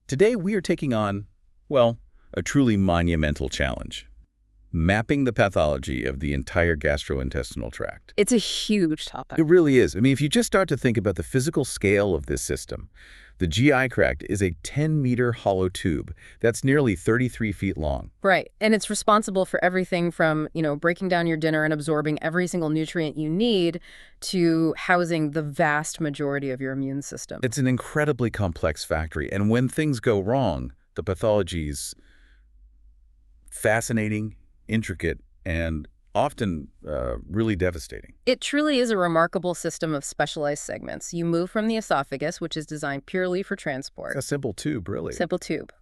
Today we are taking on, well, a truly monumental challenge. Mapping the pathology of the entire gastrointestinal tract. It's a huge topic. It really is. I mean, if you just start to think about the physical scale of this system, the GI tract is a 10-meter hollow tube that's nearly 33 feet long. Right. And it's responsible for everything from, breaking down your dinner and absorbing every single nutrient you need to housing the vast majority of your immune system. It's an incredibly complex factory, and when things go wrong, the pathology's fascinating, intricate, and often really devastating. It truly is a remarkable system of specialized segments. You move from the esophagus, which is designed purely for transport. It's a simple tube, really. Simple tube.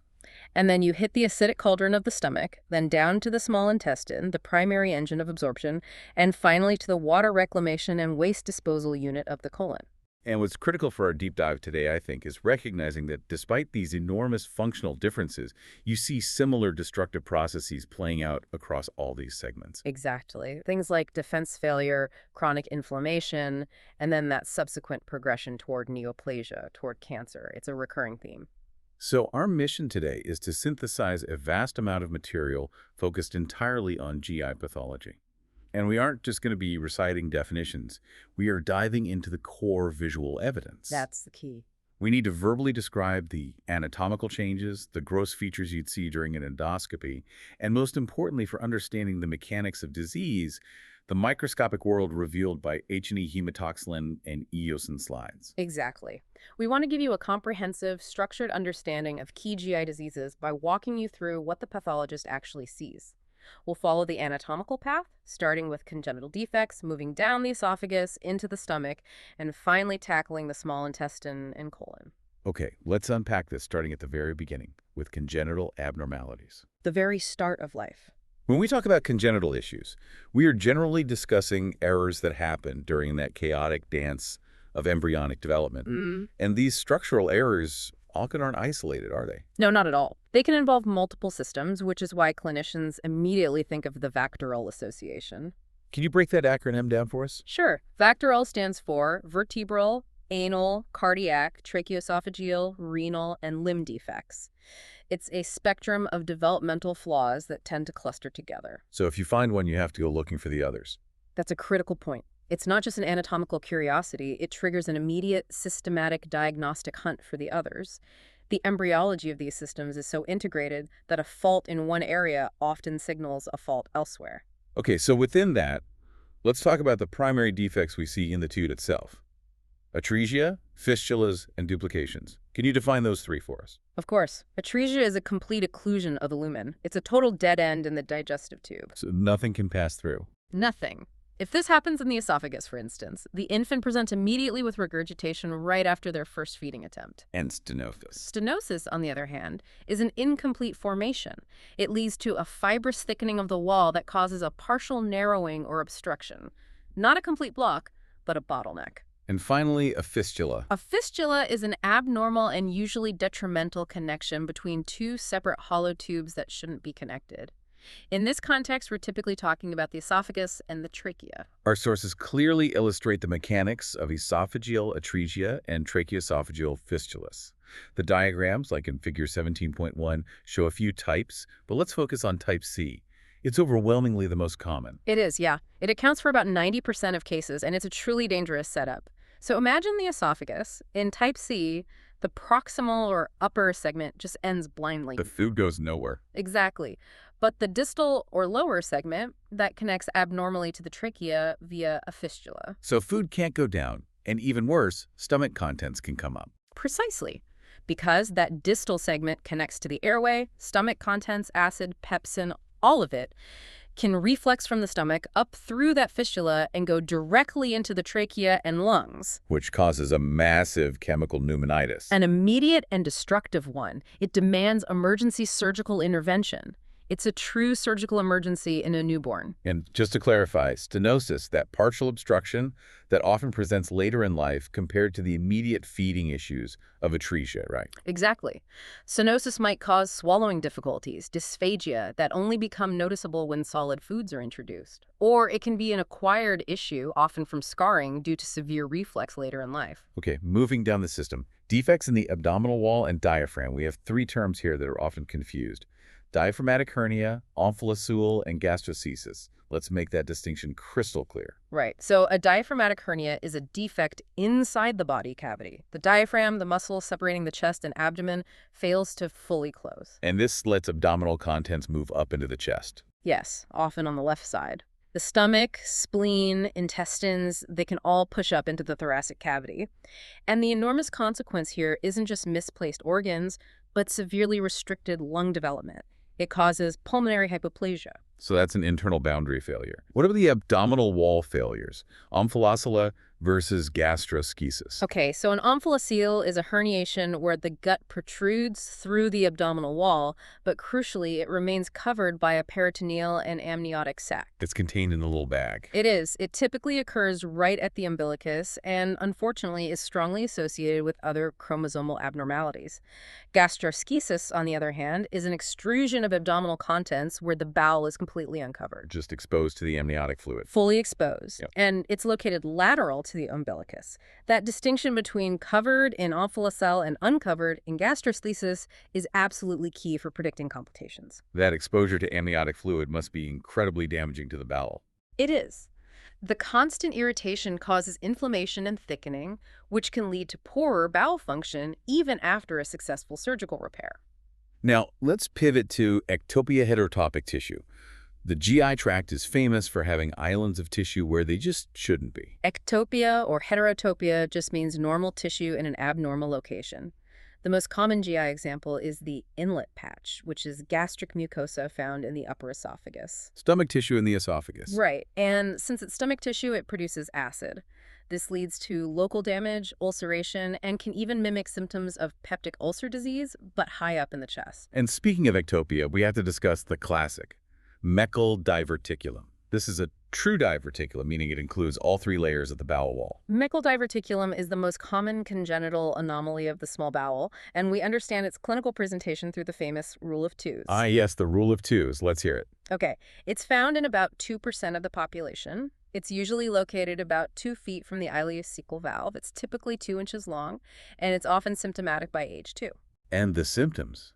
And then you hit the acidic cauldron of the stomach, then down to the small intestine, the primary engine of absorption, and finally to the water reclamation and waste disposal unit of the colon. And what's critical for our deep dive today, I think, is recognizing that despite these enormous functional differences, you see similar destructive processes playing out across all these segments. Exactly. Things like defense failure, chronic inflammation, and then that subsequent progression toward neoplasia, toward cancer. It's a recurring theme. So our mission today is to synthesize a vast amount of material focused entirely on GI pathology. And we aren't just going to be reciting definitions. We are diving into the core visual evidence. That's the key. We need to verbally describe the anatomical changes, the gross features you'd see during an endoscopy, and most importantly, for understanding the mechanics of disease, the microscopic world revealed by H&E hematoxylin and eosin slides. Exactly. We want to give you a comprehensive, structured understanding of key GI diseases by walking you through what the pathologist actually sees. We'll follow the anatomical path, starting with congenital defects, moving down the esophagus into the stomach, and finally tackling the small intestine and colon. Okay, let's unpack this starting at the very beginning with congenital abnormalities. The very start of life. When we talk about congenital issues, we are generally discussing errors that happen during that chaotic dance of embryonic development. And these structural errors often aren't isolated, are they? No, not at all. They can involve multiple systems, which is why clinicians immediately think of the VACTERL association. Can you break that acronym down for us? Sure. VACTERL stands for vertebral, anal, cardiac, tracheoesophageal, renal, and limb defects. It's a spectrum of developmental flaws that tend to cluster together. So if you find one, you have to go looking for the others. That's a critical point. It's not just an anatomical curiosity, it triggers an immediate, systematic diagnostic hunt for the others. The embryology of these systems is so integrated that a fault in one area often signals a fault elsewhere. Okay, so within that, let's talk about the primary defects we see in the tube itself. Atresia, fistulas, and duplications. Can you define those three for us? Of course. Atresia is a complete occlusion of the lumen. It's a total dead end in the digestive tube. So nothing can pass through. Nothing. If this happens in the esophagus, for instance, the infant presents immediately with regurgitation right after their first feeding attempt. And stenosis. Stenosis, on the other hand, is an incomplete formation. It leads to a fibrous thickening of the wall that causes a partial narrowing or obstruction. Not a complete block, but a bottleneck. And finally, a fistula. A fistula is an abnormal and usually detrimental connection between two separate hollow tubes that shouldn't be connected. In this context, we're typically talking about the esophagus and the trachea. Our sources clearly illustrate the mechanics of esophageal atresia and tracheoesophageal fistulas. The diagrams, like in figure 17.1, show a few types, but let's focus on type C. It's overwhelmingly the most common. It is, yeah. It accounts for about 90% of cases, and it's a truly dangerous setup. So imagine the esophagus. In type C, the proximal or upper segment just ends blindly. The food goes nowhere. Exactly. But the distal or lower segment, that connects abnormally to the trachea via a fistula. So food can't go down, and even worse, stomach contents can come up. Precisely. Because that distal segment connects to the airway, stomach contents, acid, pepsin, all of it can reflex from the stomach up through that fistula and go directly into the trachea and lungs. Which causes a massive chemical pneumonitis. An immediate and destructive one. It demands emergency surgical intervention. It's a true surgical emergency in a newborn. And just to clarify, stenosis, that partial obstruction that often presents later in life compared to the immediate feeding issues of atresia, right? Exactly. Stenosis might cause swallowing difficulties, dysphagia that only become noticeable when solid foods are introduced. Or it can be an acquired issue, often from scarring due to severe reflux later in life. Okay, moving down the system. Defects in the abdominal wall and diaphragm. We have three terms here that are often confused. Diaphragmatic hernia, omphalocele, and gastroschisis. Let's make that distinction crystal clear. Right. So a diaphragmatic hernia is a defect inside the body cavity. The diaphragm, the muscle separating the chest and abdomen, fails to fully close. And this lets abdominal contents move up into the chest. Yes, often on the left side. The stomach, spleen, intestines, they can all push up into the thoracic cavity. And the enormous consequence here isn't just misplaced organs, but severely restricted lung development. It causes pulmonary hypoplasia. So that's an internal boundary failure. What about the abdominal wall failures? Omphalocele versus gastroschisis. Okay, so an omphalocele is a herniation where the gut protrudes through the abdominal wall, but crucially, it remains covered by a peritoneal and amniotic sac. It's contained in a little bag. It is. It typically occurs right at the umbilicus and, unfortunately, is strongly associated with other chromosomal abnormalities. Gastroschisis, on the other hand, is an extrusion of abdominal contents where the bowel is completely uncovered. Just exposed to the amniotic fluid. Fully exposed. Yep. And it's located lateral to the umbilicus. That distinction between covered in omphalocele and uncovered in gastroschisis is absolutely key for predicting complications. That exposure to amniotic fluid must be incredibly damaging to the bowel. It is. The constant irritation causes inflammation and thickening, which can lead to poorer bowel function even after a successful surgical repair. Now, let's pivot to ectopia heterotopic tissue. The GI tract is famous for having islands of tissue where they just shouldn't be. Ectopia or heterotopia just means normal tissue in an abnormal location. The most common GI example is the inlet patch, which is gastric mucosa found in the upper esophagus. Stomach tissue in the esophagus. Right, and since it's stomach tissue, it produces acid. This leads to local damage, ulceration, and can even mimic symptoms of peptic ulcer disease, but high up in the chest. And speaking of ectopia, we have to discuss the classic, Meckel diverticulum. This is a true diverticulum, meaning it includes all three layers of the bowel wall. Meckel diverticulum is the most common congenital anomaly of the small bowel, and we understand its clinical presentation through the famous rule of twos. Ah, yes, the rule of twos. Let's hear it. Okay, it's found in about 2% of the population. It's usually located about 2 feet from the ileocecal valve. It's typically 2 inches long, and it's often symptomatic by age 2. And the symptoms.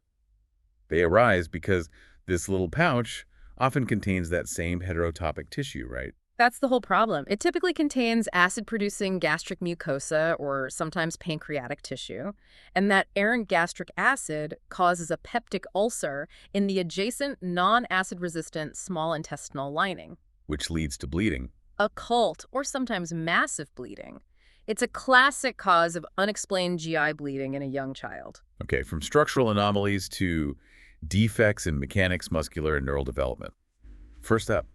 They arise because this little pouch often contains that same heterotopic tissue, right? That's the whole problem. It typically contains acid-producing gastric mucosa or sometimes pancreatic tissue, and that errant gastric acid causes a peptic ulcer in the adjacent non-acid-resistant small intestinal lining. Which leads to bleeding. Occult or sometimes massive bleeding. It's a classic cause of unexplained GI bleeding in a young child. Okay, from structural anomalies to defects in mechanics, muscular, and neural development. First up,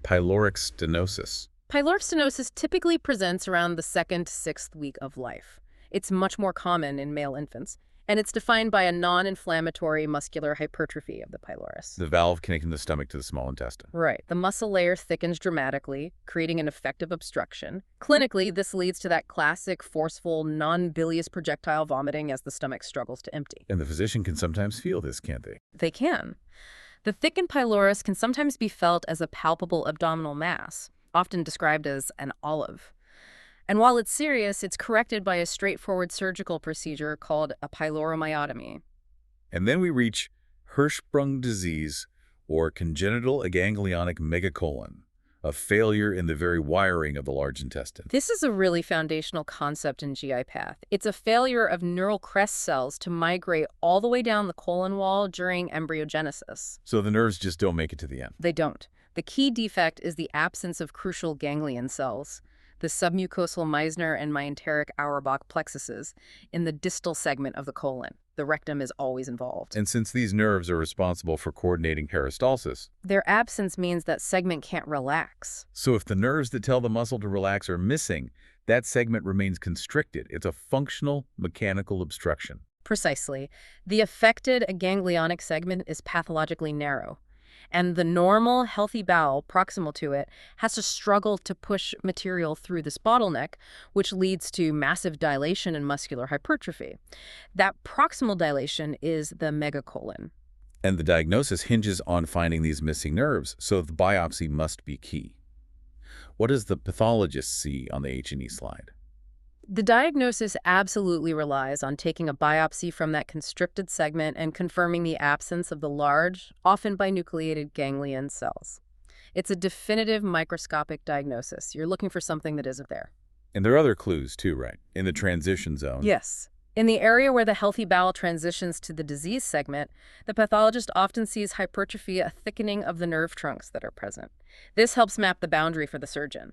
pyloric stenosis. Pyloric stenosis typically presents around the 2nd to 6th week of life. It's much more common in male infants, and it's defined by a non-inflammatory muscular hypertrophy of the pylorus. The valve connecting the stomach to the small intestine. Right. The muscle layer thickens dramatically, creating an effective obstruction. Clinically, this leads to that classic forceful, non-bilious projectile vomiting as the stomach struggles to empty. And the physician can sometimes feel this, can't they? They can. The thickened pylorus can sometimes be felt as a palpable abdominal mass, often described as an olive. And while it's serious, it's corrected by a straightforward surgical procedure called a pyloromyotomy. And then we reach Hirschsprung disease, or congenital aganglionic megacolon, a failure in the very wiring of the large intestine. This is a really foundational concept in GI path. It's a failure of neural crest cells to migrate all the way down the colon wall during embryogenesis. So the nerves just don't make it to the end. They don't. The key defect is the absence of crucial ganglion cells, the submucosal Meissner and myenteric Auerbach plexuses, in the distal segment of the colon. The rectum is always involved. And since these nerves are responsible for coordinating peristalsis, their absence means that segment can't relax. So if the nerves that tell the muscle to relax are missing, that segment remains constricted. It's a functional mechanical obstruction. Precisely. The affected ganglionic segment is pathologically narrow, and the normal, healthy bowel proximal to it has to struggle to push material through this bottleneck, which leads to massive dilation and muscular hypertrophy. That proximal dilation is the megacolon. And the diagnosis hinges on finding these missing nerves, so the biopsy must be key. What does the pathologist see on the H&E slide? The diagnosis absolutely relies on taking a biopsy from that constricted segment and confirming the absence of the large, often binucleated ganglion cells. It's a definitive microscopic diagnosis. You're looking for something that isn't there. And there are other clues too, right? In the transition zone. Yes. In the area where the healthy bowel transitions to the disease segment, the pathologist often sees hypertrophy, a thickening of the nerve trunks that are present. This helps map the boundary for the surgeon.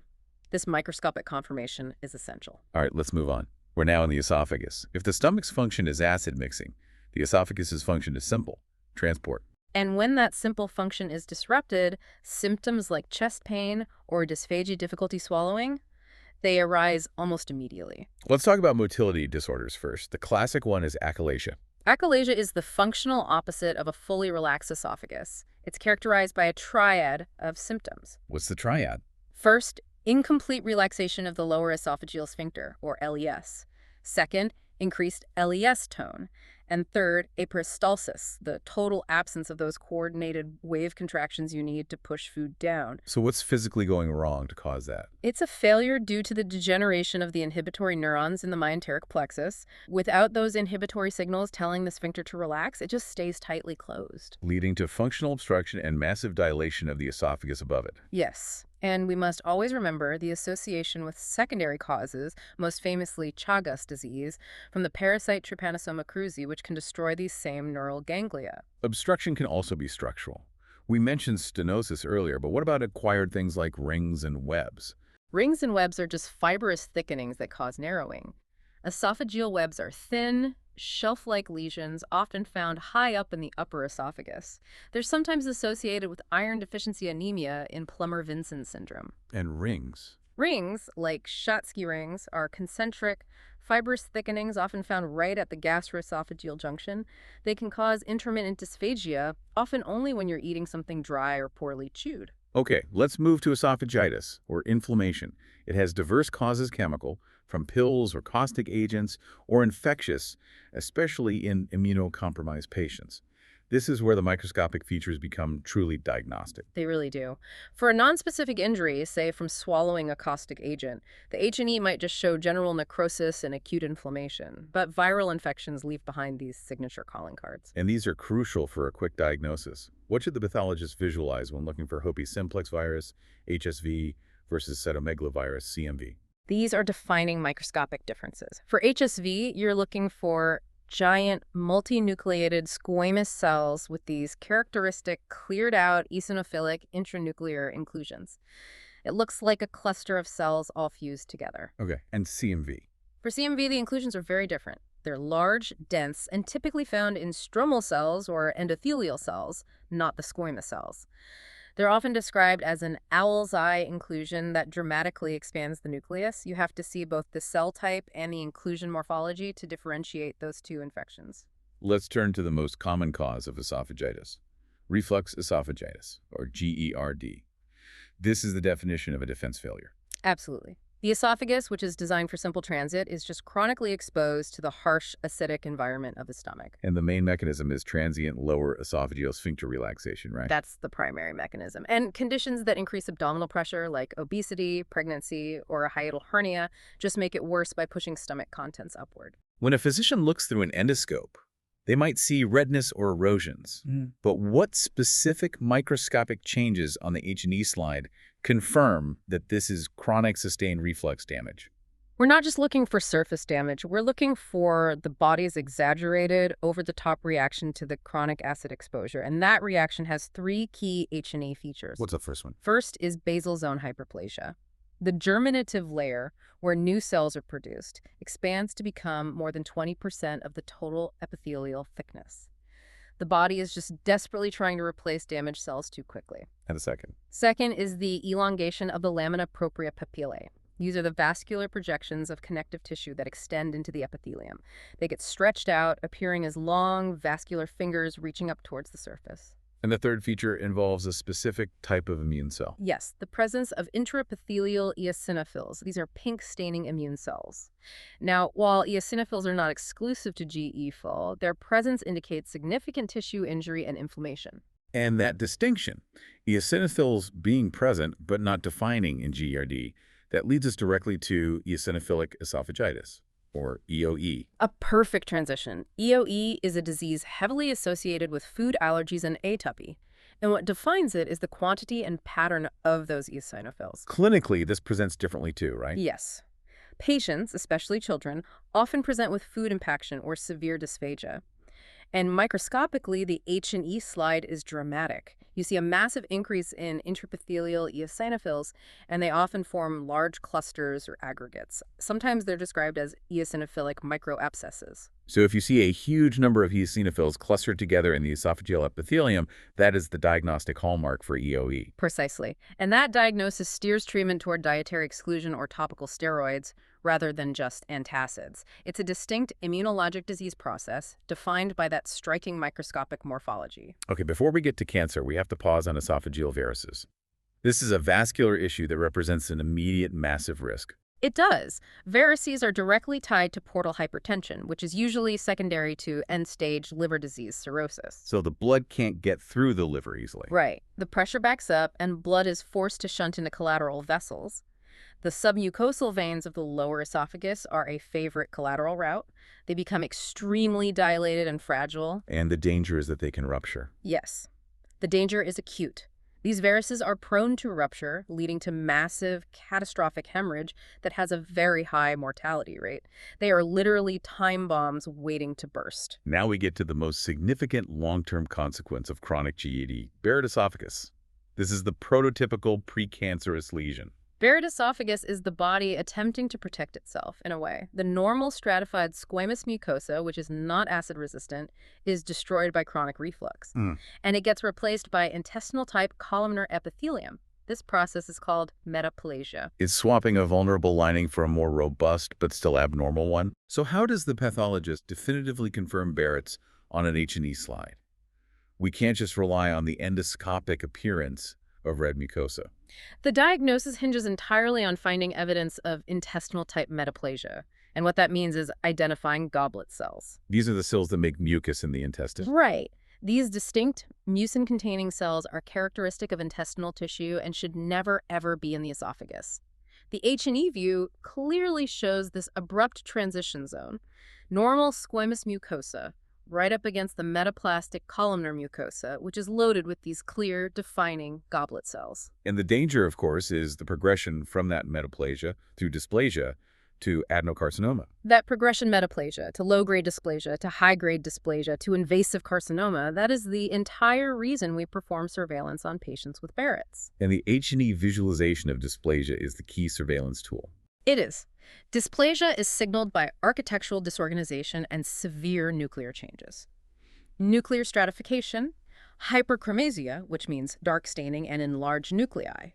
This microscopic confirmation is essential. All right, let's move on. We're now in the esophagus. If the stomach's function is acid mixing, the esophagus's function is simple, transport. And when that simple function is disrupted, symptoms like chest pain or dysphagia, difficulty swallowing, they arise almost immediately. Let's talk about motility disorders first. The classic one is achalasia. Achalasia is the functional opposite of a fully relaxed esophagus. It's characterized by a triad of symptoms. What's the triad? First, incomplete relaxation of the lower esophageal sphincter, or LES. Second, increased LES tone. And third, aperistalsis, the total absence of those coordinated wave contractions you need to push food down. So what's physically going wrong to cause that? It's a failure due to the degeneration of the inhibitory neurons in the myenteric plexus. Without those inhibitory signals telling the sphincter to relax, it just stays tightly closed. Leading to functional obstruction and massive dilation of the esophagus above it. Yes. And we must always remember the association with secondary causes, most famously Chagas disease, from the parasite Trypanosoma cruzi, which can destroy these same neural ganglia. Obstruction can also be structural. We mentioned stenosis earlier, but what about acquired things like rings and webs? Rings and webs are just fibrous thickenings that cause narrowing. Esophageal webs are thin, shelf-like lesions often found high up in the upper esophagus. They're sometimes associated with iron deficiency anemia in Plummer-Vinson syndrome. And rings. Rings, like Schatzky rings, are concentric, fibrous thickenings often found right at the gastroesophageal junction. They can cause intermittent dysphagia, often only when you're eating something dry or poorly chewed. Okay, let's move to esophagitis, or inflammation. It has diverse causes chemical, from pills or caustic agents, or infectious, especially in immunocompromised patients. This is where the microscopic features become truly diagnostic. They really do. For a nonspecific injury, say from swallowing a caustic agent, the H&E might just show general necrosis and acute inflammation, but viral infections leave behind these signature calling cards. And these are crucial for a quick diagnosis. What should the pathologist visualize when looking for herpes simplex virus, HSV, versus cytomegalovirus, CMV? These are defining microscopic differences. For HSV, you're looking for giant multinucleated squamous cells with these characteristic cleared-out eosinophilic intranuclear inclusions. It looks like a cluster of cells all fused together. Okay, and CMV? For CMV, the inclusions are very different. They're large, dense, and typically found in stromal cells or endothelial cells, not the squamous cells. They're often described as an owl's eye inclusion that dramatically expands the nucleus. You have to see both the cell type and the inclusion morphology to differentiate those two infections. Let's turn to the most common cause of esophagitis, reflux esophagitis, or GERD. This is the definition of a defense failure. Absolutely. The esophagus, which is designed for simple transit, is just chronically exposed to the harsh, acidic environment of the stomach. And the main mechanism is transient lower esophageal sphincter relaxation, right? That's the primary mechanism. And conditions that increase abdominal pressure, like obesity, pregnancy, or a hiatal hernia, just make it worse by pushing stomach contents upward. When a physician looks through an endoscope, they might see redness or erosions. But what specific microscopic changes on the H&E slide confirm that this is chronic sustained reflux damage? We're not just looking for surface damage. We're looking for the body's exaggerated, over-the-top reaction to the chronic acid exposure. And that reaction has three key H&E features. What's the first one? First is basal zone hyperplasia. The germinative layer, where new cells are produced, expands to become more than 20% of the total epithelial thickness. The body is just desperately trying to replace damaged cells too quickly. And the second? Second is the elongation of the lamina propria papillae. These are the vascular projections of connective tissue that extend into the epithelium. They get stretched out, appearing as long, vascular fingers reaching up towards the surface. And the third feature involves a specific type of immune cell. Yes, the presence of intraepithelial eosinophils. These are pink-staining immune cells. Now, while eosinophils are not exclusive to GE-FIL, their presence indicates significant tissue injury and inflammation. And that distinction, eosinophils being present but not defining in GERD, That leads us directly to eosinophilic esophagitis, or EOE. A perfect transition. EOE is a disease heavily associated with food allergies and atopy. And what defines it is the quantity and pattern of those eosinophils. Clinically, this presents differently too, right? Yes. Patients, especially children, often present with food impaction or severe dysphagia. And microscopically, the H&E slide is dramatic. You see a massive increase in intraepithelial eosinophils, and they often form large clusters or aggregates. Sometimes they're described as eosinophilic microabscesses. So if you see a huge number of eosinophils clustered together in the esophageal epithelium, that is the diagnostic hallmark for EOE. Precisely. And that diagnosis steers treatment toward dietary exclusion or topical steroids rather than just antacids. It's a distinct immunologic disease process defined by that striking microscopic morphology. Okay, before we get to cancer, we have to pause on esophageal varices. This is a vascular issue that represents an immediate massive risk. It does. Varices are directly tied to portal hypertension, which is usually secondary to end-stage liver disease cirrhosis. So the blood can't get through the liver easily. Right. The pressure backs up and blood is forced to shunt into collateral vessels. The submucosal veins of the lower esophagus are a favorite collateral route. They become extremely dilated and fragile. And the danger is that they can rupture. Yes. The danger is acute. These varices are prone to rupture, leading to massive, catastrophic hemorrhage that has a very high mortality rate. They are literally time bombs waiting to burst. Now we get to the most significant long-term consequence of chronic GED, Barrett esophagus. This is the prototypical precancerous lesion. Barrett esophagus is the body attempting to protect itself, in a way. The normal stratified squamous mucosa, which is not acid-resistant, is destroyed by chronic reflux. And it gets replaced by intestinal-type columnar epithelium. This process is called metaplasia. It's swapping a vulnerable lining for a more robust but still abnormal one. So how does the pathologist definitively confirm Barrett's on an H&E slide? We can't just rely on the endoscopic appearance of red mucosa. The diagnosis hinges entirely on finding evidence of intestinal-type metaplasia. And what that means is identifying goblet cells. These are the cells that make mucus in the intestine. Right. These distinct mucin-containing cells are characteristic of intestinal tissue and should never, ever be in the esophagus. The H&E view clearly shows this abrupt transition zone. Normal squamous mucosa, right up against the metaplastic columnar mucosa, which is loaded with these clear, defining goblet cells. And the danger, of course, is the progression from that metaplasia through dysplasia to adenocarcinoma. That progression metaplasia to low-grade dysplasia to high-grade dysplasia to invasive carcinoma, that is the entire reason we perform surveillance on patients with Barrett's. And the H&E visualization of dysplasia is the key surveillance tool. It is. Dysplasia is signaled by architectural disorganization and severe nuclear changes. Nuclear stratification, hyperchromasia, which means dark staining and enlarged nuclei.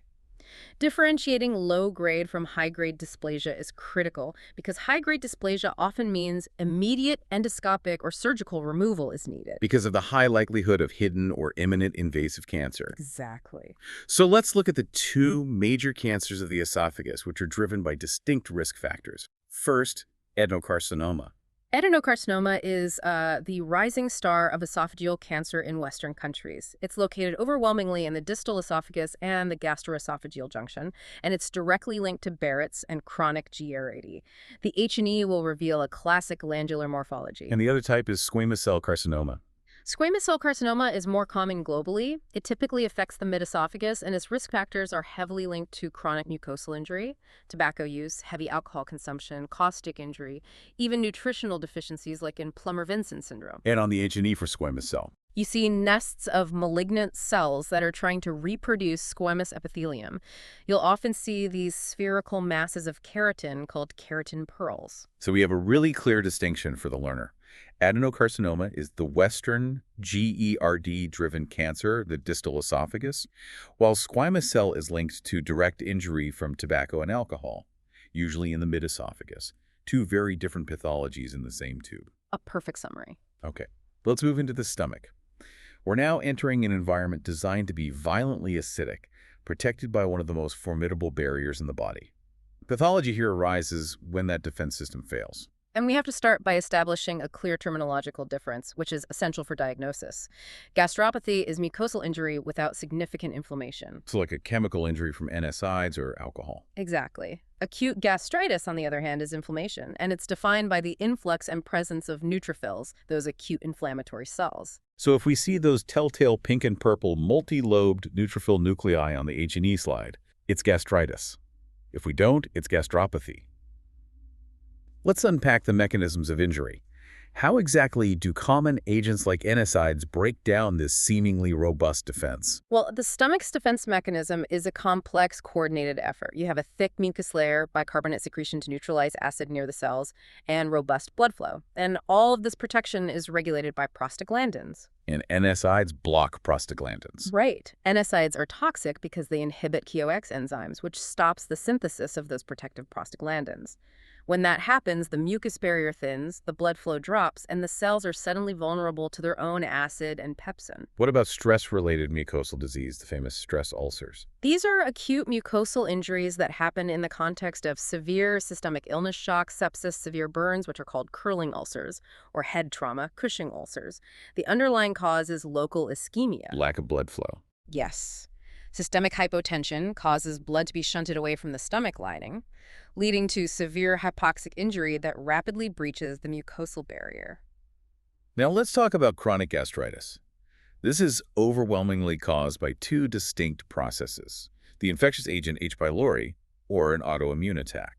Differentiating low-grade from high-grade dysplasia is critical because high-grade dysplasia often means immediate endoscopic or surgical removal is needed. Because of the high likelihood of hidden or imminent invasive cancer. Exactly. So let's look at the two major cancers of the esophagus, which are driven by distinct risk factors. First, adenocarcinoma. Adenocarcinoma is the rising star of esophageal cancer in Western countries. It's located overwhelmingly in the distal esophagus and the gastroesophageal junction, and it's directly linked to Barrett's and chronic GERD. The H&E will reveal a classic glandular morphology. And the other type is squamous cell carcinoma. Squamous cell carcinoma is more common globally. It typically affects the mid-esophagus, and its risk factors are heavily linked to chronic mucosal injury, tobacco use, heavy alcohol consumption, caustic injury, even nutritional deficiencies like in Plummer-Vinson syndrome. And on the H&E for squamous cell. You see nests of malignant cells that are trying to reproduce squamous epithelium. You'll often see these spherical masses of keratin called keratin pearls. So we have a really clear distinction for the learner. Adenocarcinoma is the Western GERD-driven cancer, the distal esophagus, while squamous cell is linked to direct injury from tobacco and alcohol, usually in the mid-esophagus. Two very different pathologies in the same tube. A perfect summary. Okay, let's move into the stomach. We're now entering an environment designed to be violently acidic, protected by one of the most formidable barriers in the body. Pathology here arises when that defense system fails. And we have to start by establishing a clear terminological difference, which is essential for diagnosis. Gastropathy is mucosal injury without significant inflammation. So like a chemical injury from NSAIDs or alcohol. Exactly. Acute gastritis, on the other hand, is inflammation, and it's defined by the influx and presence of neutrophils, those acute inflammatory cells. So if we see those telltale pink and purple multi-lobed neutrophil nuclei on the H&E slide, it's gastritis. If we don't, it's gastropathy. Let's unpack the mechanisms of injury. How exactly do common agents like NSAIDs break down this seemingly robust defense? Well, the stomach's defense mechanism is a complex, coordinated effort. You have a thick mucus layer, bicarbonate secretion to neutralize acid near the cells, and robust blood flow. And all of this protection is regulated by prostaglandins. And NSAIDs block prostaglandins. Right. NSAIDs are toxic because they inhibit KOX enzymes, which stops the synthesis of those protective prostaglandins. When that happens, the mucus barrier thins, the blood flow drops, and the cells are suddenly vulnerable to their own acid and pepsin. What about stress-related mucosal disease, the famous stress ulcers? These are acute mucosal injuries that happen in the context of severe systemic illness shock, sepsis, severe burns, which are called curling ulcers, or head trauma, Cushing ulcers. The underlying cause is local ischemia. Lack of blood flow. Yes. Systemic hypotension causes blood to be shunted away from the stomach lining, leading to severe hypoxic injury that rapidly breaches the mucosal barrier. Now let's talk about chronic gastritis. This is overwhelmingly caused by two distinct processes: the infectious agent H. pylori or an autoimmune attack.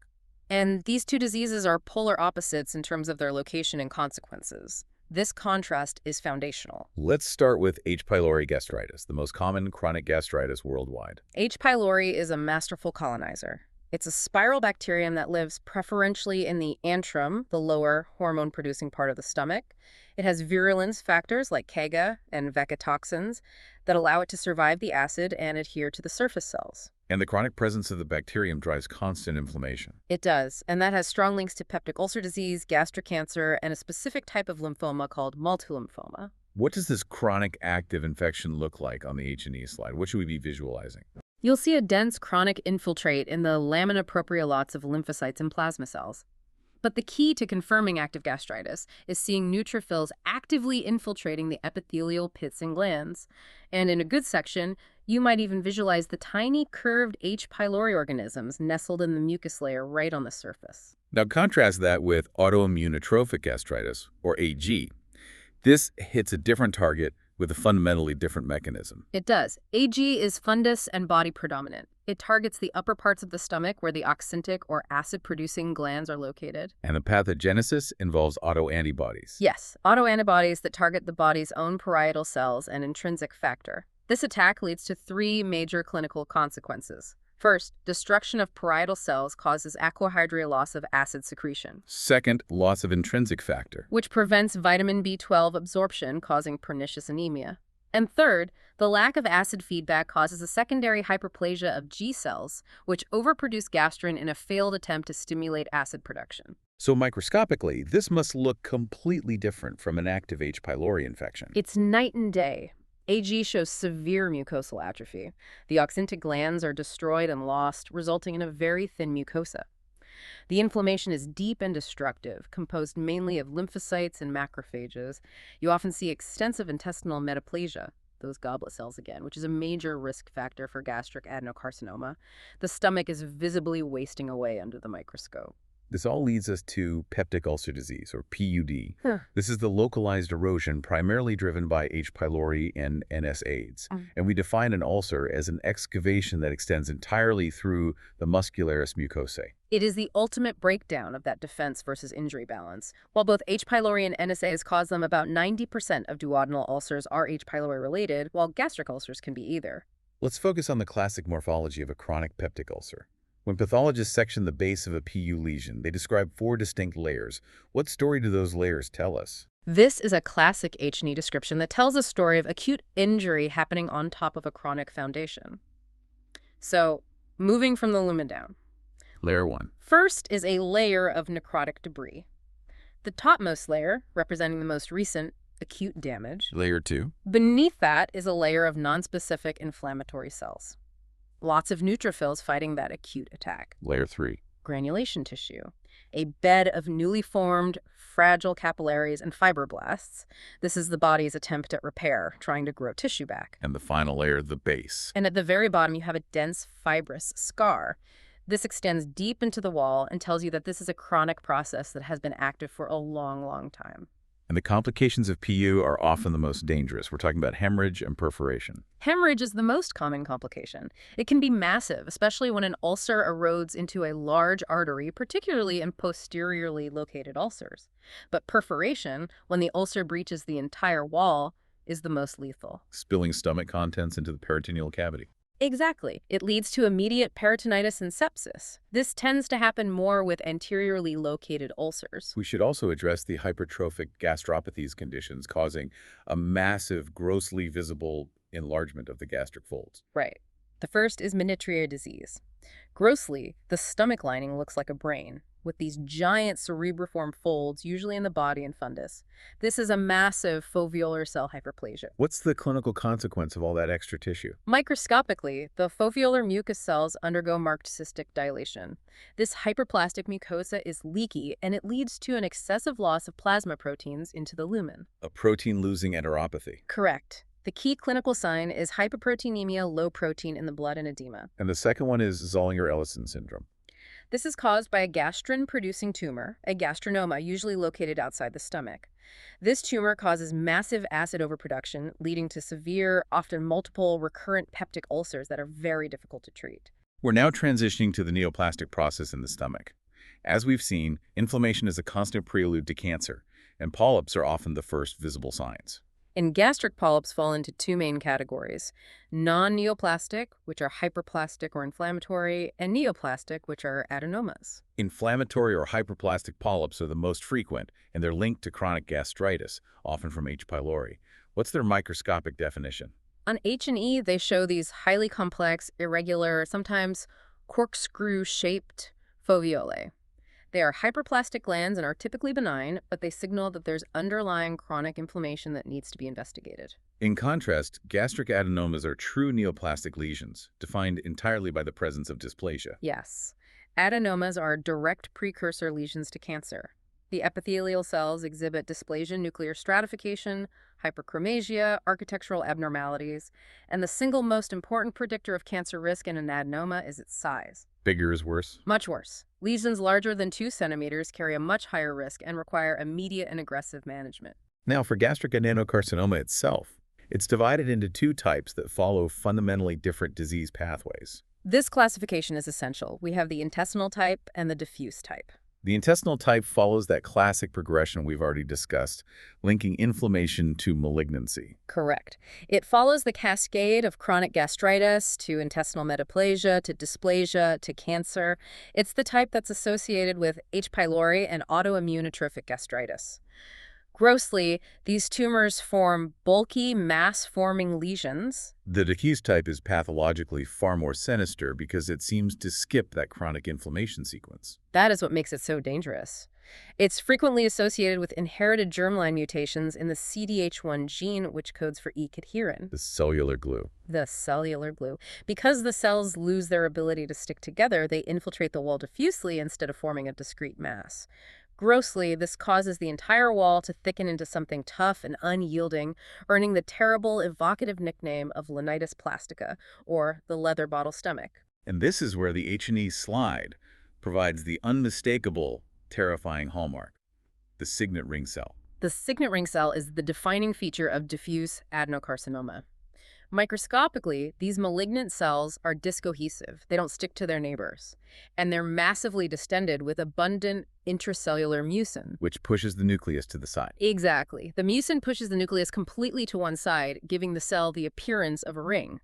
And these two diseases are polar opposites in terms of their location and consequences. This contrast is foundational. Let's start with H. pylori gastritis, the most common chronic gastritis worldwide. H. pylori is a masterful colonizer. It's a spiral bacterium that lives preferentially in the antrum, the lower hormone-producing part of the stomach. It has virulence factors like KEGA and vecatoxins that allow it to survive the acid and adhere to the surface cells. And the chronic presence of the bacterium drives constant inflammation. It does, and that has strong links to peptic ulcer disease, gastric cancer, and a specific type of lymphoma called multilymphoma. What does this chronic active infection look like on the H&E slide? What should we be visualizing? You'll see a dense chronic infiltrate in the lamina propria lots of lymphocytes and plasma cells. But the key to confirming active gastritis is seeing neutrophils actively infiltrating the epithelial pits and glands. And in a good section, you might even visualize the tiny curved H. pylori organisms nestled in the mucus layer right on the surface. Now contrast that with autoimmune atrophic gastritis, or AG. This hits a different target with a fundamentally different mechanism. It does. AG is fundus and body predominant. It targets the upper parts of the stomach where the oxyntic or acid-producing glands are located. And the pathogenesis involves autoantibodies. Yes, autoantibodies that target the body's own parietal cells and intrinsic factor. This attack leads to three major clinical consequences. First, destruction of parietal cells causes aquehydria loss of acid secretion. Second, loss of intrinsic factor, which prevents vitamin B12 absorption, causing pernicious anemia. And third, the lack of acid feedback causes a secondary hyperplasia of G cells, which overproduce gastrin in a failed attempt to stimulate acid production. So microscopically, this must look completely different from an active H. pylori infection. It's night and day. AG shows severe mucosal atrophy. The oxyntic glands are destroyed and lost, resulting in a very thin mucosa. The inflammation is deep and destructive, composed mainly of lymphocytes and macrophages. You often see extensive intestinal metaplasia, those goblet cells again, which is a major risk factor for gastric adenocarcinoma. The stomach is visibly wasting away under the microscope. This all leads us to peptic ulcer disease, or PUD. This is the localized erosion primarily driven by H. pylori and NSAIDs. And we define an ulcer as an excavation that extends entirely through the muscularis mucosae. It is the ultimate breakdown of that defense versus injury balance. While both H. pylori and NSAIDs cause them, about 90% of duodenal ulcers are H. pylori related, while gastric ulcers can be either. Let's focus on the classic morphology of a chronic peptic ulcer. When pathologists section the base of a PU lesion, they describe 4 distinct layers. What story do those layers tell us? This is a classic H&E description that tells a story of acute injury happening on top of a chronic foundation. So, moving from the lumen down. Layer 1. First is a layer of necrotic debris. The topmost layer, representing the most recent acute damage. Layer 2. Beneath that is a layer of nonspecific inflammatory cells. Lots of neutrophils fighting that acute attack. Layer 3. Granulation tissue. A bed of newly formed, fragile capillaries and fibroblasts. This is the body's attempt at repair, trying to grow tissue back. And the final layer, the base. And at the very bottom, you have a dense fibrous scar. This extends deep into the wall and tells you that this is a chronic process that has been active for a long, long time. And the complications of PU are often the most dangerous. We're talking about hemorrhage and perforation. Hemorrhage is the most common complication. It can be massive, especially when an ulcer erodes into a large artery, particularly in posteriorly located ulcers. But perforation, when the ulcer breaches the entire wall, is the most lethal. Spilling stomach contents into the peritoneal cavity. Exactly. It leads to immediate peritonitis and sepsis. This tends to happen more with anteriorly located ulcers. We should also address the hypertrophic gastropathies conditions causing a massive, grossly visible enlargement of the gastric folds. Right. The first is menetrier disease. Grossly, the stomach lining looks like a brain, with these giant cerebriform folds, usually in the body and fundus. This is a massive foveolar cell hyperplasia. What's the clinical consequence of all that extra tissue? Microscopically, the foveolar mucus cells undergo marked cystic dilation. This hyperplastic mucosa is leaky, and it leads to an excessive loss of plasma proteins into the lumen. A protein-losing enteropathy. Correct. The key clinical sign is hyperproteinemia, low protein in the blood, and edema. And the second one is Zollinger-Ellison syndrome. This is caused by a gastrin-producing tumor, a gastrinoma, usually located outside the stomach. This tumor causes massive acid overproduction, leading to severe, often multiple recurrent peptic ulcers that are very difficult to treat. We're now transitioning to the neoplastic process in the stomach. As we've seen, inflammation is a constant prelude to cancer, and polyps are often the first visible signs. And gastric polyps fall into two main categories: non-neoplastic, which are hyperplastic or inflammatory, and neoplastic, which are adenomas. Inflammatory or hyperplastic polyps are the most frequent, and they're linked to chronic gastritis, often from H. pylori. What's their microscopic definition? On H&E, they show these highly complex, irregular, sometimes corkscrew-shaped foveolae. They are hyperplastic glands and are typically benign, but they signal that there's underlying chronic inflammation that needs to be investigated. In contrast, gastric adenomas are true neoplastic lesions, defined entirely by the presence of dysplasia. Yes, adenomas are direct precursor lesions to cancer. The epithelial cells exhibit dysplasia, nuclear stratification, hyperchromasia, architectural abnormalities, and the single most important predictor of cancer risk in an adenoma is its size. Bigger is worse? Much worse. Lesions larger than 2 centimeters carry a much higher risk and require immediate and aggressive management. Now, for gastric adenocarcinoma itself, it's divided into two types that follow fundamentally different disease pathways. This classification is essential. We have the intestinal type and the diffuse type. The intestinal type follows that classic progression we've already discussed, linking inflammation to malignancy. Correct. It follows the cascade of chronic gastritis to intestinal metaplasia to dysplasia to cancer. It's the type that's associated with H. pylori and autoimmune atrophic gastritis. Grossly, these tumors form bulky, mass-forming lesions. The diffuse type is pathologically far more sinister because it seems to skip that chronic inflammation sequence. That is what makes it so dangerous. It's frequently associated with inherited germline mutations in the CDH1 gene, which codes for E-cadherin. The cellular glue. The cellular glue. Because the cells lose their ability to stick together, they infiltrate the wall diffusely instead of forming a discrete mass. Grossly, this causes the entire wall to thicken into something tough and unyielding, earning the terrible, evocative nickname of linitis plastica, or the leather bottle stomach. And this is where the H&E slide provides the unmistakable, terrifying hallmark, the signet ring cell. The signet ring cell is the defining feature of diffuse adenocarcinoma. Microscopically, these malignant cells are discohesive. They don't stick to their neighbors. And they're massively distended with abundant intracellular mucin. Which pushes the nucleus to the side. Exactly. The mucin pushes the nucleus completely to one side, giving the cell the appearance of a ring.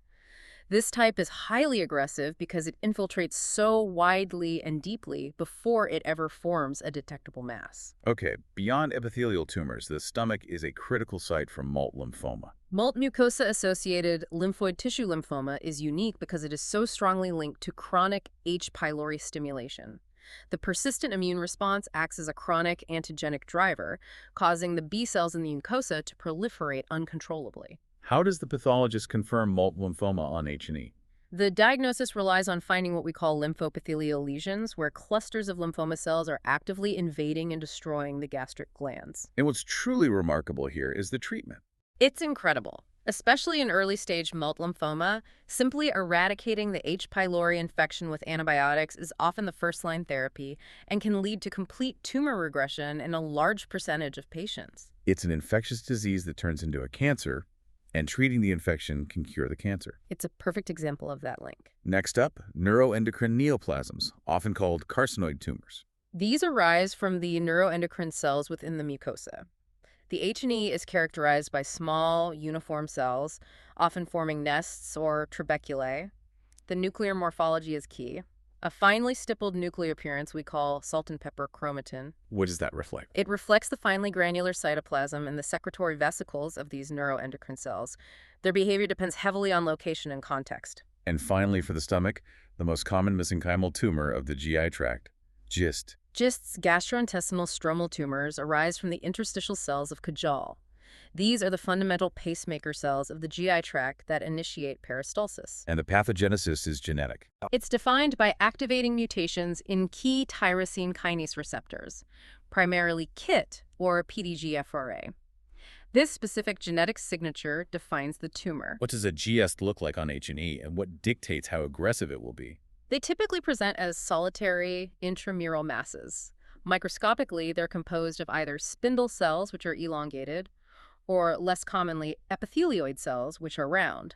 This type is highly aggressive because it infiltrates so widely and deeply before it ever forms a detectable mass. Okay, beyond epithelial tumors, the stomach is a critical site for malt lymphoma. Malt mucosa-associated lymphoid tissue lymphoma is unique because it is so strongly linked to chronic H. pylori stimulation. The persistent immune response acts as a chronic antigenic driver, causing the B cells in the mucosa to proliferate uncontrollably. How does the pathologist confirm malt lymphoma on H&E? The diagnosis relies on finding what we call lymphoepithelial lesions, where clusters of lymphoma cells are actively invading and destroying the gastric glands. And what's truly remarkable here is the treatment. It's incredible. Especially in early-stage multiple lymphoma, simply eradicating the H. pylori infection with antibiotics is often the first-line therapy and can lead to complete tumor regression in a large percentage of patients. It's an infectious disease that turns into a cancer, and treating the infection can cure the cancer. It's a perfect example of that link. Next up, neuroendocrine neoplasms, often called carcinoid tumors. These arise from the neuroendocrine cells within the mucosa. The H&E is characterized by small, uniform cells, often forming nests or trabeculae. The nuclear morphology is key. A finely stippled nuclear appearance we call salt and pepper chromatin. What does that reflect? It reflects the finely granular cytoplasm and the secretory vesicles of these neuroendocrine cells. Their behavior depends heavily on location and context. And finally, for the stomach, the most common mesenchymal tumor of the GI tract, GIST. GISTs, gastrointestinal stromal tumors, arise from the interstitial cells of Cajal. These are the fundamental pacemaker cells of the GI tract that initiate peristalsis. And the pathogenesis is genetic. It's defined by activating mutations in key tyrosine kinase receptors, primarily KIT or PDGFRA. This specific genetic signature defines the tumor. What does a GIST look like on H&E, and what dictates how aggressive it will be? They typically present as solitary intramural masses. Microscopically, they're composed of either spindle cells, which are elongated, or less commonly, epithelioid cells, which are round.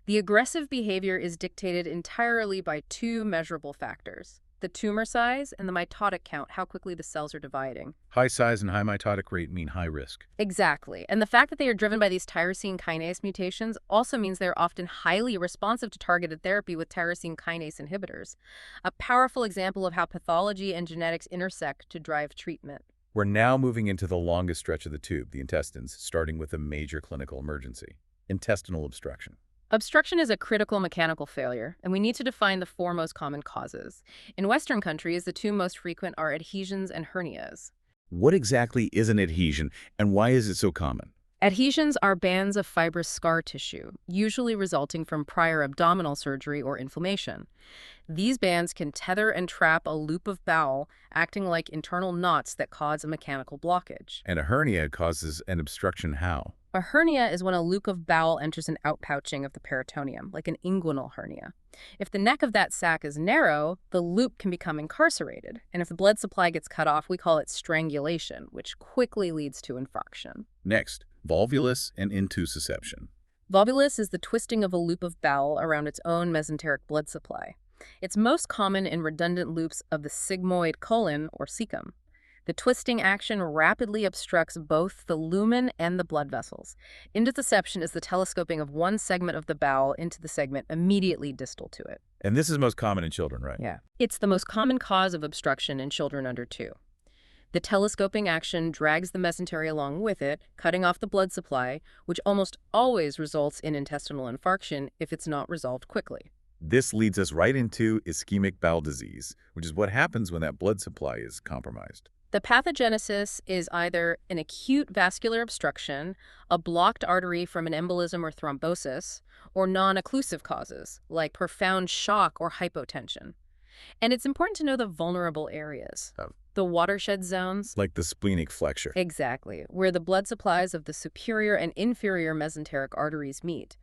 The aggressive behavior is dictated entirely by two measurable factors: the tumor size and the mitotic count, how quickly the cells are dividing. High size and high mitotic rate mean high risk. Exactly. And the fact that they are driven by these tyrosine kinase mutations also means they're often highly responsive to targeted therapy with tyrosine kinase inhibitors, a powerful example of how pathology and genetics intersect to drive treatment. We're now moving into the longest stretch of the tube, the intestines, starting with a major clinical emergency: intestinal obstruction. Obstruction is a critical mechanical failure, and we need to define the four most common causes. In Western countries, the two most frequent are adhesions and hernias. What exactly is an adhesion, and why is it so common? Adhesions are bands of fibrous scar tissue, usually resulting from prior abdominal surgery or inflammation. These bands can tether and trap a loop of bowel, acting like internal knots that cause a mechanical blockage. And a hernia causes an obstruction how? A hernia is when a loop of bowel enters an outpouching of the peritoneum, like an inguinal hernia. If the neck of that sac is narrow, the loop can become incarcerated, and if the blood supply gets cut off, we call it strangulation, which quickly leads to infarction. Next, volvulus and intussusception. Volvulus is the twisting of a loop of bowel around its own mesenteric blood supply. It's most common in redundant loops of the sigmoid colon or cecum. The twisting action rapidly obstructs both the lumen and the blood vessels. Intussusception is the telescoping of one segment of the bowel into the segment immediately distal to it. And this is most common in children, right? Yeah. It's the most common cause of obstruction in children under 2. The telescoping action drags the mesentery along with it, cutting off the blood supply, which almost always results in intestinal infarction if it's not resolved quickly. This leads us right into ischemic bowel disease, which is what happens when that blood supply is compromised. The pathogenesis is either an acute vascular obstruction, a blocked artery from an embolism or thrombosis, or non-occlusive causes, like profound shock or hypotension. And it's important to know the vulnerable areas. The watershed zones. Like the splenic flexure. Exactly, where the blood supplies of the superior and inferior mesenteric arteries meet.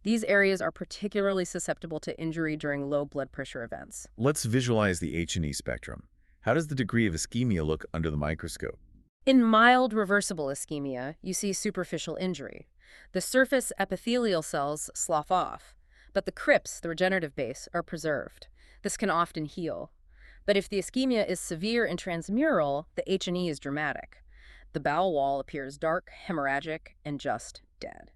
These areas are particularly susceptible to injury during low blood pressure events. Let's visualize the H&E spectrum. How does the degree of ischemia look under the microscope? In mild reversible ischemia, you see superficial injury. The surface epithelial cells slough off, but the crypts, the regenerative base, are preserved. This can often heal. But if the ischemia is severe and transmural, the H&E is dramatic. The bowel wall appears dark, hemorrhagic, and just dead.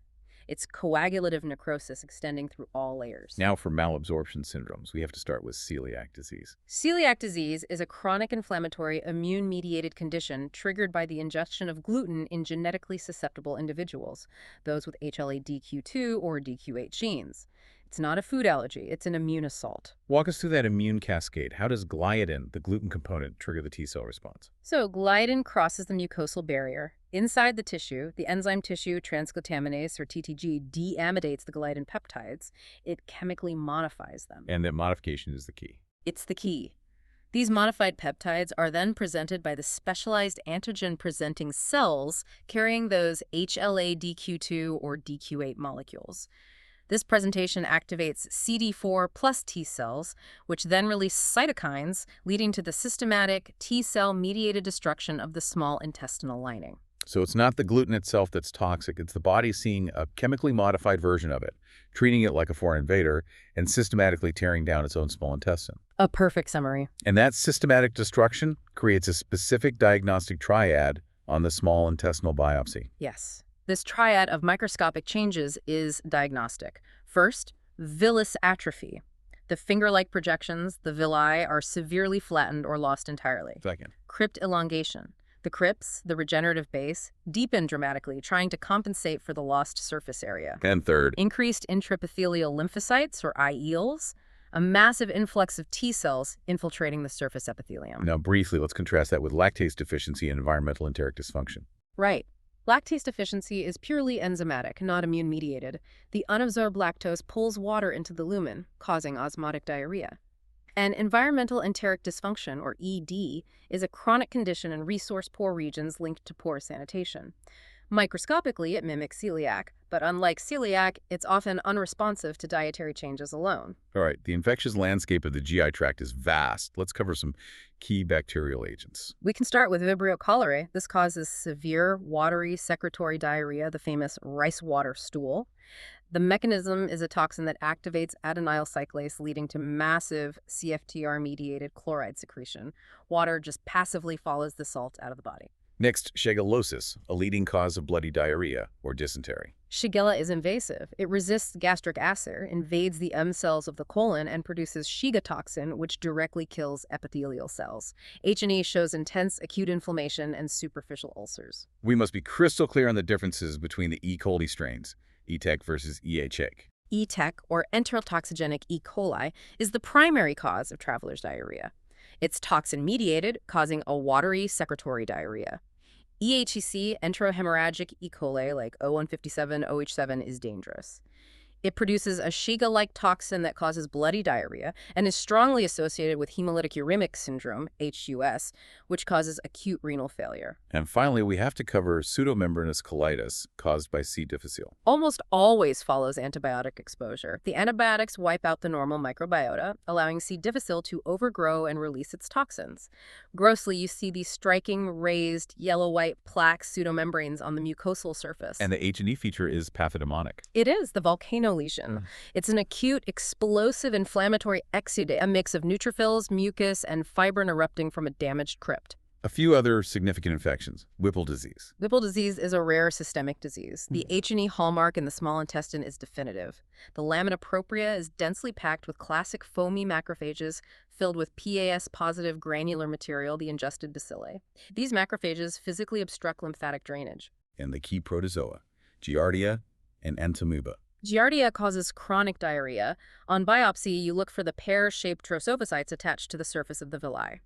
It's coagulative necrosis extending through all layers. Now for malabsorption syndromes, we have to start with celiac disease. Celiac disease is a chronic inflammatory immune-mediated condition triggered by the ingestion of gluten in genetically susceptible individuals, those with HLA-DQ2 or DQ8 genes. It's not a food allergy, it's an immune assault. Walk us through that immune cascade. How does gliadin, the gluten component, trigger the T-cell response? So gliadin crosses the mucosal barrier. Inside the tissue, the enzyme tissue transglutaminase, or TTG, deamidates the gliadin peptides. It chemically modifies them. And that modification is the key. It's the key. These modified peptides are then presented by the specialized antigen-presenting cells carrying those HLA-DQ2 or DQ8 molecules. This presentation activates CD4 plus T cells, which then release cytokines, leading to the systematic T-cell-mediated destruction of the small intestinal lining. So it's not the gluten itself that's toxic, it's the body seeing a chemically modified version of it, treating it like a foreign invader, and systematically tearing down its own small intestine. A perfect summary. And that systematic destruction creates a specific diagnostic triad on the small intestinal biopsy. Yes. This triad of microscopic changes is diagnostic. First, villus atrophy. The finger-like projections, the villi, are severely flattened or lost entirely. Second, Crypt elongation. The crypts, the regenerative base, deepen dramatically, trying to compensate for the lost surface area. and third, Increased intraepithelial lymphocytes, or IELs, a massive influx of T cells infiltrating the surface epithelium. now briefly, let's contrast that with lactase deficiency and environmental enteric dysfunction. Right. Lactase deficiency is purely enzymatic, not immune-mediated. The unabsorbed lactose pulls water into the lumen, causing osmotic diarrhea. And environmental enteric dysfunction, or ED, is a chronic condition in resource-poor regions linked to poor sanitation. Microscopically, it mimics celiac, but unlike celiac, it's often unresponsive to dietary changes alone. All right, the infectious landscape of the GI tract is vast. Let's cover some key bacterial agents. We can start with Vibrio cholerae. This causes severe, watery, secretory diarrhea, the famous rice water stool. The mechanism is a toxin that activates adenyl cyclase, leading to massive CFTR-mediated chloride secretion. Water just passively follows the salt out of the body. Next, shigellosis, a leading cause of bloody diarrhea or dysentery. Shigella is invasive. It resists gastric acid, invades the M cells of the colon, and produces Shiga toxin, which directly kills epithelial cells. H&E shows intense acute inflammation and superficial ulcers. We must be crystal clear on the differences between the E. coli strains, E-tech versus EHEC. E-tech, or enterotoxigenic E. coli, is the primary cause of traveler's diarrhea. It's toxin-mediated, causing a watery secretory diarrhea. EHEC, enterohemorrhagic E. coli, like O157, OH7, is dangerous. It produces a Shiga-like toxin that causes bloody diarrhea and is strongly associated with hemolytic uremic syndrome, HUS, which causes acute renal failure. And finally, we have to cover pseudomembranous colitis caused by C. difficile. Almost always follows antibiotic exposure. The antibiotics wipe out the normal microbiota, allowing C. difficile to overgrow and release its toxins. Grossly, you see these striking, raised, yellow-white plaque pseudomembranes on the mucosal surface. And the H&E feature is pathognomonic. It is the volcano lesion. It's an acute, explosive, inflammatory exudate, a mix of neutrophils, mucus, and fibrin erupting from a damaged crypt. A few other significant infections. Whipple disease. Whipple disease is a rare systemic disease. The H&E hallmark in the small intestine is definitive. The lamina propria is densely packed with classic foamy macrophages filled with PAS-positive granular material, the ingested bacilli. These macrophages physically obstruct lymphatic drainage. And the key protozoa, Giardia and Entamoeba. Giardia causes chronic diarrhea. On biopsy, you look for the pear-shaped trophocytes attached to the surface of the villi.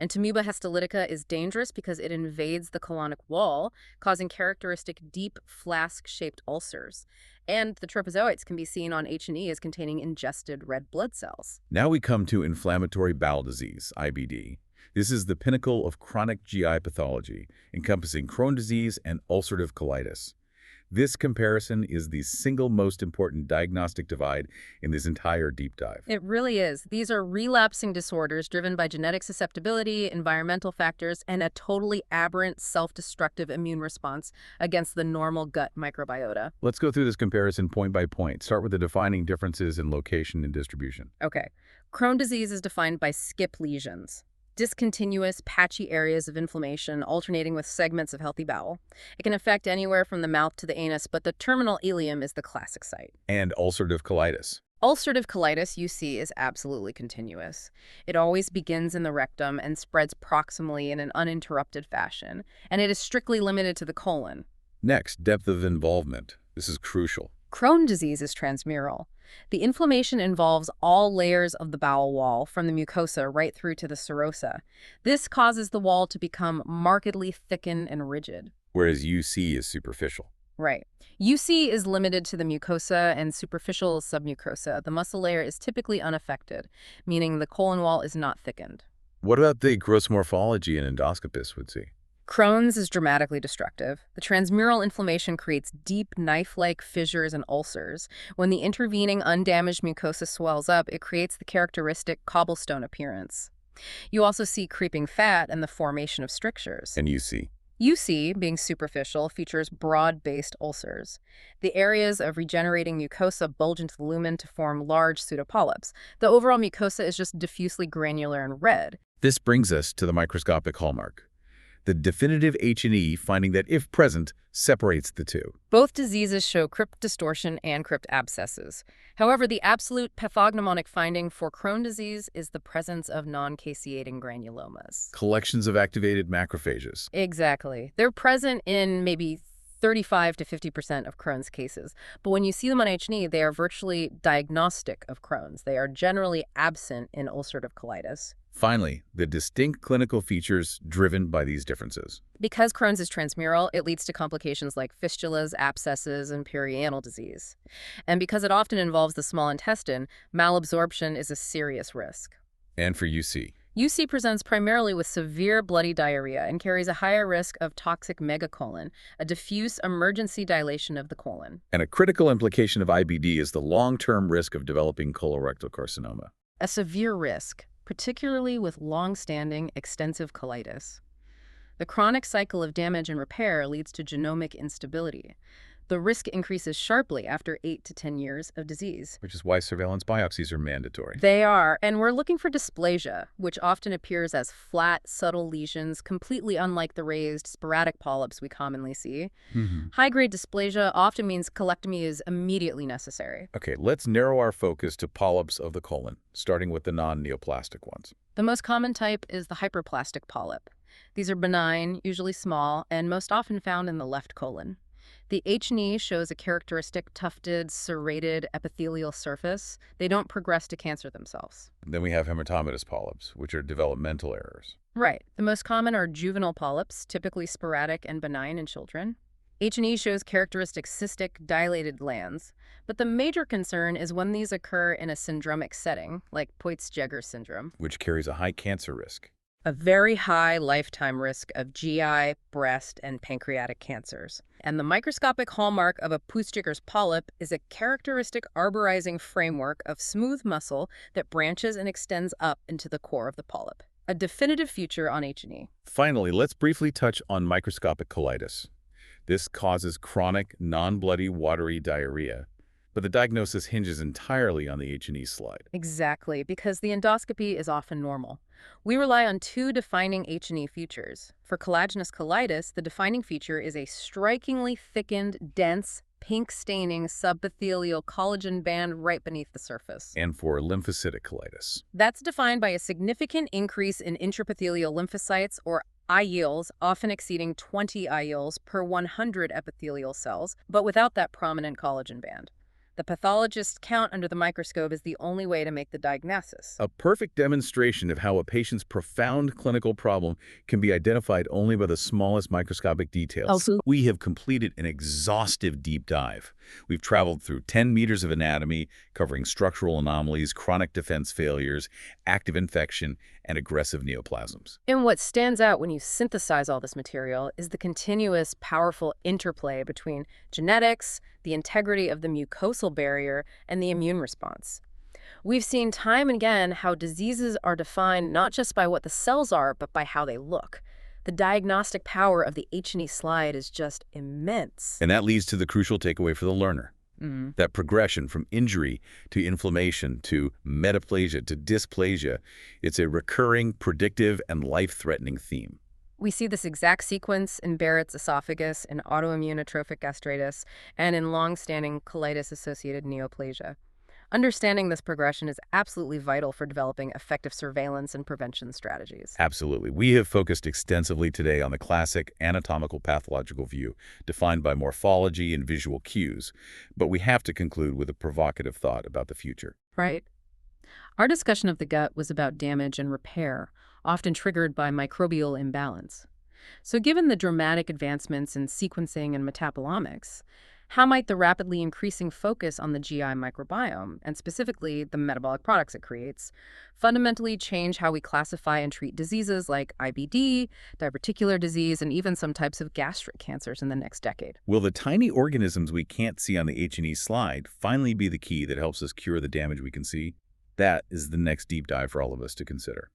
Entamoeba histolytica is dangerous because it invades the colonic wall, causing characteristic deep flask-shaped ulcers. And the trophozoites can be seen on H&E as containing ingested red blood cells. Now we come to inflammatory bowel disease, IBD. This is the pinnacle of chronic GI pathology, encompassing Crohn's disease and ulcerative colitis. This comparison is the single most important diagnostic divide in this entire deep dive. It really is. These are relapsing disorders driven by genetic susceptibility, environmental factors, and a totally aberrant self-destructive immune response against the normal gut microbiota. Let's go through this comparison point by point. Start with the defining differences in location and distribution. Okay. Crohn's disease is defined by skip lesions. Discontinuous, patchy areas of inflammation alternating with segments of healthy bowel. It can affect anywhere from the mouth to the anus, but the terminal ileum is the classic site. And ulcerative colitis. Ulcerative colitis, UC, is absolutely continuous. It always begins in the rectum and spreads proximally in an uninterrupted fashion, and it is strictly limited to the colon. Next, depth of involvement. This is crucial. Crohn's disease is transmural. The inflammation involves all layers of the bowel wall, from the mucosa right through to the serosa. This causes the wall to become markedly thickened and rigid. Whereas UC is superficial. Right. UC is limited to the mucosa and superficial submucosa. The muscle layer is typically unaffected, meaning the colon wall is not thickened. What about the gross morphology an endoscopist would see? Crohn's is dramatically destructive. The transmural inflammation creates deep knife-like fissures and ulcers. When the intervening undamaged mucosa swells up, it creates the characteristic cobblestone appearance. You also see creeping fat and the formation of strictures. And you see. UC, being superficial, features broad-based ulcers. The areas of regenerating mucosa bulge into the lumen to form large pseudopolyps. The overall mucosa is just diffusely granular and red. This brings us to the microscopic hallmark. The definitive H&E finding that, if present, separates the two. Both diseases show crypt distortion and crypt abscesses. However, the absolute pathognomonic finding for Crohn's disease is the presence of non-caseating granulomas. Collections of activated macrophages. Exactly. They're present in maybe 35 to 50% of Crohn's cases. But when you see them on H&E, they are virtually diagnostic of Crohn's. They are generally absent in ulcerative colitis. Finally, the distinct clinical features driven by these differences. Because Crohn's is transmural, it leads to complications like fistulas, abscesses, and perianal disease. And because it often involves the small intestine, malabsorption is a serious risk. And for UC. UC presents primarily with severe bloody diarrhea and carries a higher risk of toxic megacolon, a diffuse emergency dilation of the colon. And a critical implication of IBD is the long-term risk of developing colorectal carcinoma. A severe risk, particularly with long-standing extensive colitis. The chronic cycle of damage and repair leads to genomic instability. The risk increases sharply after 8 to 10 years of disease. Which is why surveillance biopsies are mandatory. They are, and we're looking for dysplasia, which often appears as flat, subtle lesions, completely unlike the raised, sporadic polyps we commonly see. High-grade dysplasia often means colectomy is immediately necessary. Okay, let's narrow our focus to polyps of the colon, starting with the non-neoplastic ones. The most common type is the hyperplastic polyp. These are benign, usually small, and most often found in the left colon. The H&E shows a characteristic tufted, serrated epithelial surface. They don't progress to cancer themselves. Then we have hematomatous polyps, which are developmental errors. Right. The most common are juvenile polyps, typically sporadic and benign in children. H&E shows characteristic cystic, dilated glands. But the major concern is when these occur in a syndromic setting, like Peutz-Jeghers syndrome, Which carries a high cancer risk. a very high lifetime risk of GI, breast, and pancreatic cancers. And the microscopic hallmark of a Peutz-Jeghers polyp is a characteristic arborizing framework of smooth muscle that branches and extends up into the core of the polyp, a definitive feature on H&E. Finally, let's briefly touch on microscopic colitis. This causes chronic, non-bloody, watery diarrhea. But the diagnosis hinges entirely on the H&E slide. Exactly, because the endoscopy is often normal. We rely on two defining H&E features. For collagenous colitis, the defining feature is a strikingly thickened, dense, pink-staining subepithelial collagen band right beneath the surface. And for lymphocytic colitis. That's defined by a significant increase in intraepithelial lymphocytes, or IELs, often exceeding 20 IELs per 100 epithelial cells, but without that prominent collagen band. The pathologist's count under the microscope is the only way to make the diagnosis. A perfect demonstration of how a patient's profound clinical problem can be identified only by the smallest microscopic details. Also, we have completed an exhaustive deep dive. We've traveled through 10 meters of anatomy, covering structural anomalies, chronic defense failures, active infection, and aggressive neoplasms. And what stands out when you synthesize all this material is the continuous, powerful interplay between genetics, the integrity of the mucosal barrier, and the immune response. We've seen time and again how diseases are defined not just by what the cells are, but by how they look. The diagnostic power of the H&E slide is just immense. And that leads to the crucial takeaway for the learner. That progression from injury to inflammation to metaplasia to dysplasia, it's a recurring, predictive, and life-threatening theme. We see this exact sequence in Barrett's esophagus, in autoimmune atrophic gastritis, and in long-standing colitis-associated neoplasia. Understanding this progression is absolutely vital for developing effective surveillance and prevention strategies. Absolutely. We have focused extensively today on the classic anatomical pathological view, defined by morphology and visual cues, but we have to conclude with a provocative thought about the future. Right. Our discussion of the gut was about damage and repair, often triggered by microbial imbalance. So given the dramatic advancements in sequencing and metabolomics, How might the rapidly increasing focus on the GI microbiome, and specifically the metabolic products it creates, fundamentally change how we classify and treat diseases like IBD, diverticular disease, and even some types of gastric cancers in the next decade? Will the tiny organisms we can't see on the H&E slide finally be the key that helps us cure the damage we can see? That is the next deep dive for all of us to consider.